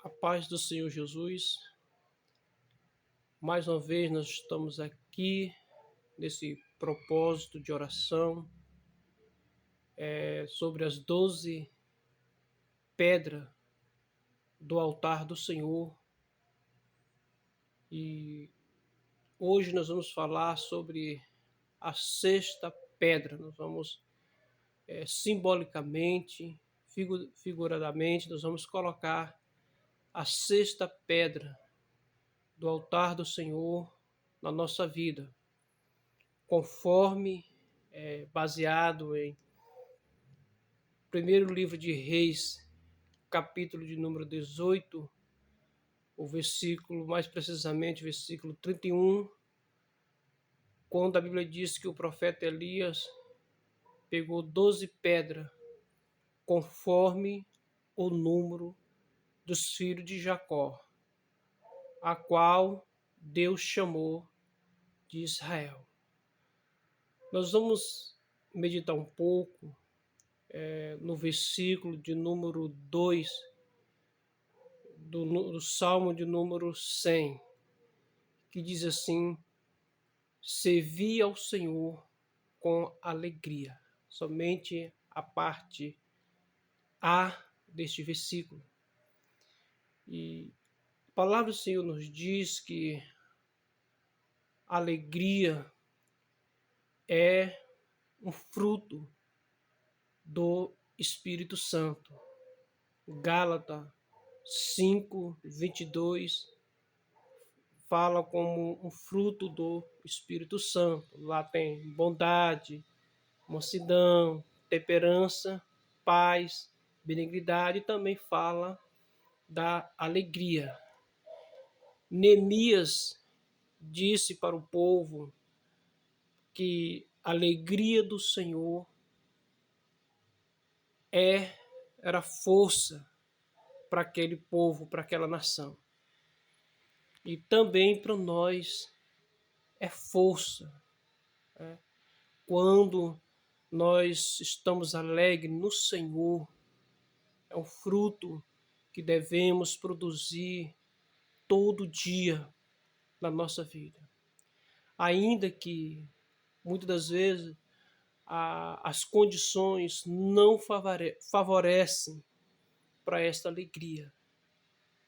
A paz do Senhor Jesus. Mais uma vez nós estamos aqui nesse propósito de oração sobre as 12 pedras do altar do Senhor. E hoje nós vamos falar sobre a sexta pedra. Nós vamos simbolicamente, figuradamente, nós vamos colocar a sexta pedra do altar do Senhor na nossa vida, conforme baseado em primeiro livro de Reis, capítulo de número 18, o versículo, mais precisamente, versículo 31, quando a Bíblia diz que o profeta Elias pegou 12 pedras, conforme o número dos filhos de Jacó, a qual Deus chamou de Israel. Nós vamos meditar um pouco no versículo de número 2 do Salmo de número 100, que diz assim: servi ao Senhor com alegria. Somente a parte A deste versículo. E a palavra do Senhor nos diz que alegria é um fruto do Espírito Santo. Gálatas 5:22 fala como um fruto do Espírito Santo. Lá tem bondade, mansidão, temperança, paz, benignidade, e também fala da alegria. Neemias disse para o povo que a alegria do Senhor era força para aquele povo, para aquela nação. E também para nós é força. Quando nós estamos alegres no Senhor, é um fruto que devemos produzir todo dia na nossa vida. Ainda que muitas das vezes as condições não favorecem para esta alegria,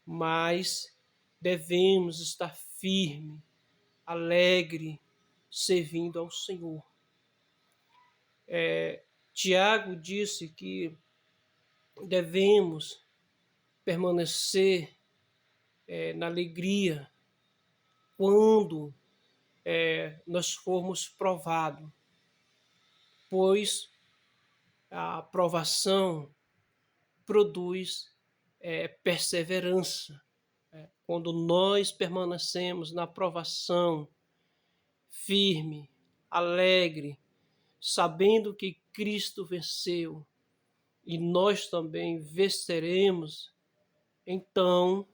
mas devemos estar firme, alegre, servindo ao Senhor. Tiago disse que devemos permanecer na alegria quando nós formos provados, pois a provação produz perseverança. Quando nós permanecemos na provação, firme, alegre, sabendo que Cristo venceu e nós também venceremos, então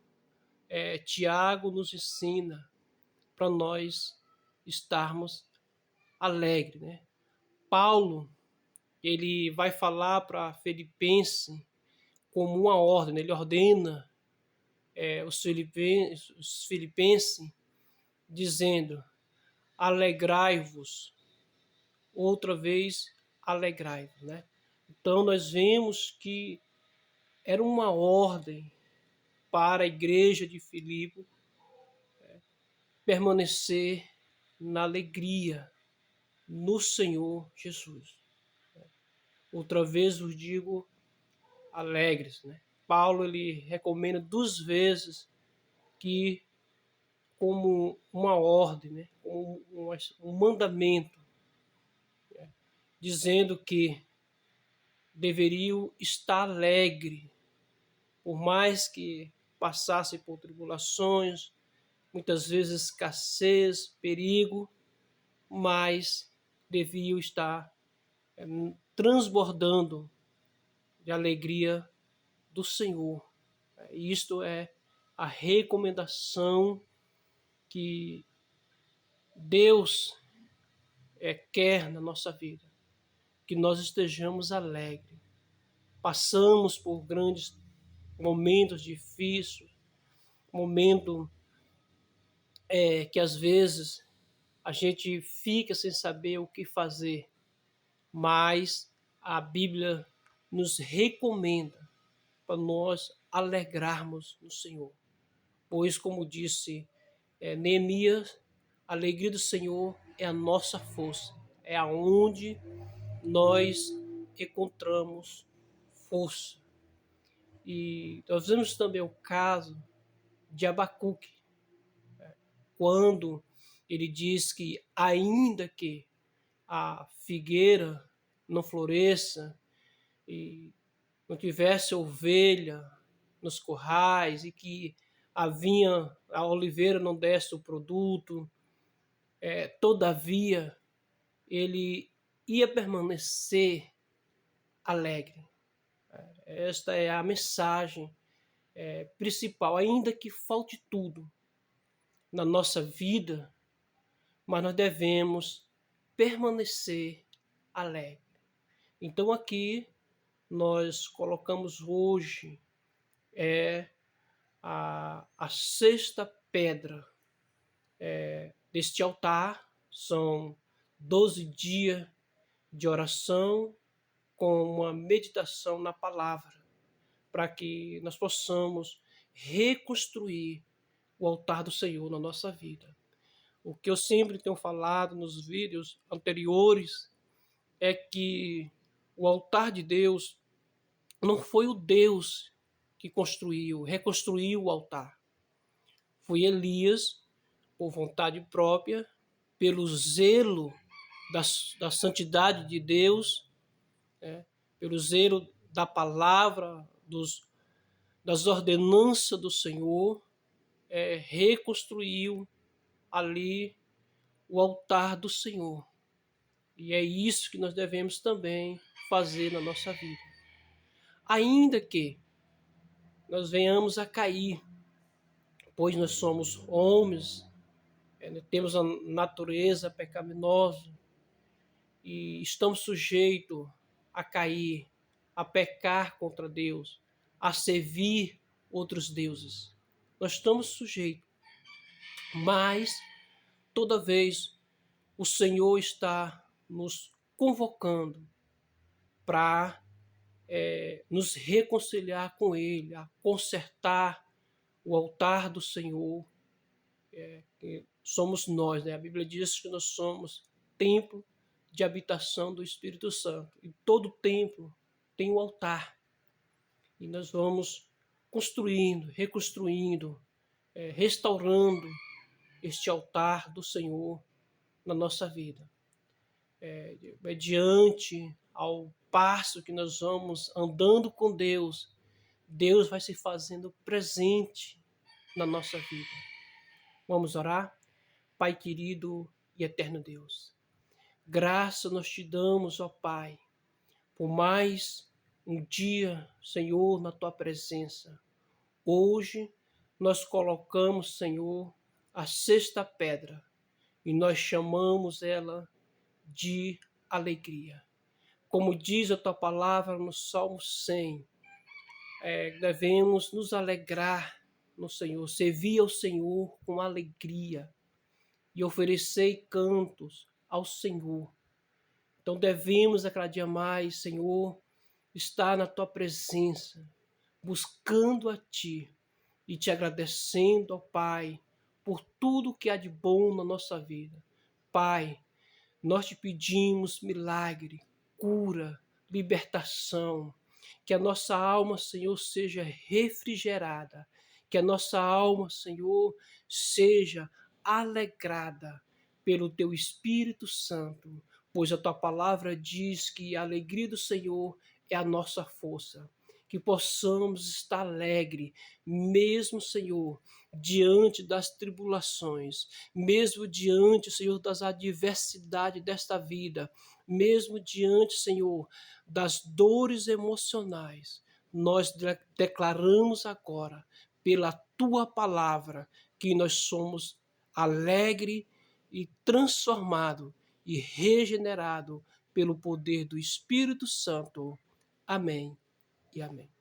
Tiago nos ensina para nós estarmos alegres, né? Paulo, ele vai falar para Filipenses como uma ordem, ele ordena os filipenses dizendo: alegrai-vos, outra vez alegrai-vos, né? Então nós vemos que era uma ordem para a igreja de Filipe permanecer na alegria no Senhor Jesus. Outra vez vos digo, alegres, né? Paulo ele recomenda 2 vezes que como uma ordem, né? Como um mandamento, dizendo que deveriam estar alegre, por mais que passassem por tribulações, muitas vezes escassez, perigo, mas deviam estar transbordando de alegria do Senhor. Isto é a recomendação que Deus quer na nossa vida, que nós estejamos alegres. Passamos por grandes momentos difíceis, momento que às vezes a gente fica sem saber o que fazer, mas a Bíblia nos recomenda para nós alegrarmos no Senhor. Pois, como disse Neemias, a alegria do Senhor é a nossa força, é aonde nós encontramos força. E nós vemos também o caso de Abacuque, quando ele diz que ainda que a figueira não floresça e não tivesse ovelha nos currais e que a oliveira não desse o produto, todavia ele ia permanecer alegre. Esta é a mensagem principal, ainda que falte tudo na nossa vida, mas nós devemos permanecer alegre. Então aqui nós colocamos hoje a sexta pedra deste altar. São 12 dias de oração com uma meditação na palavra, para que nós possamos reconstruir o altar do Senhor na nossa vida. O que eu sempre tenho falado nos vídeos anteriores é que o altar de Deus não foi o Deus que reconstruiu o altar. Foi Elias, por vontade própria, pelo zelo da santidade de Deus, pelo zelo da palavra, das ordenanças do Senhor, reconstruiu ali o altar do Senhor. E é isso que nós devemos também fazer na nossa vida. Ainda que nós venhamos a cair, pois nós somos homens, temos a natureza pecaminosa e estamos sujeitos a cair, a pecar contra Deus, a servir outros deuses. Nós estamos sujeitos, mas toda vez o Senhor está nos convocando para nos reconciliar com Ele, a consertar o altar do Senhor. Que somos nós, né? A Bíblia diz que nós somos templo de habitação do Espírito Santo. E todo templo tem um altar. E nós vamos construindo, reconstruindo, restaurando este altar do Senhor na nossa vida. Mediante ao passo que nós vamos andando com Deus, Deus vai se fazendo presente na nossa vida. Vamos orar? Pai querido e eterno Deus, graça nós te damos, ó Pai, por mais um dia, Senhor, na tua presença. Hoje nós colocamos, Senhor, a sexta pedra e nós chamamos ela de alegria. Como diz a tua palavra no Salmo 100, devemos nos alegrar no Senhor, servir ao Senhor com alegria e oferecer cantos ao Senhor. Então devemos a cada dia mais, Senhor, estar na tua presença, buscando a ti e te agradecendo, ó Pai, por tudo que há de bom na nossa vida. Pai, nós te pedimos milagre, cura, libertação, que a nossa alma, Senhor, seja refrigerada, que a nossa alma, Senhor, seja alegrada pelo teu Espírito Santo, pois a tua palavra diz que a alegria do Senhor é a nossa força. Que possamos estar alegre, mesmo, Senhor, diante das tribulações, mesmo diante, Senhor, das adversidades desta vida, mesmo diante, Senhor, das dores emocionais. Nós declaramos agora, pela tua palavra, que nós somos alegre e transformado e regenerado pelo poder do Espírito Santo. Amém e amém.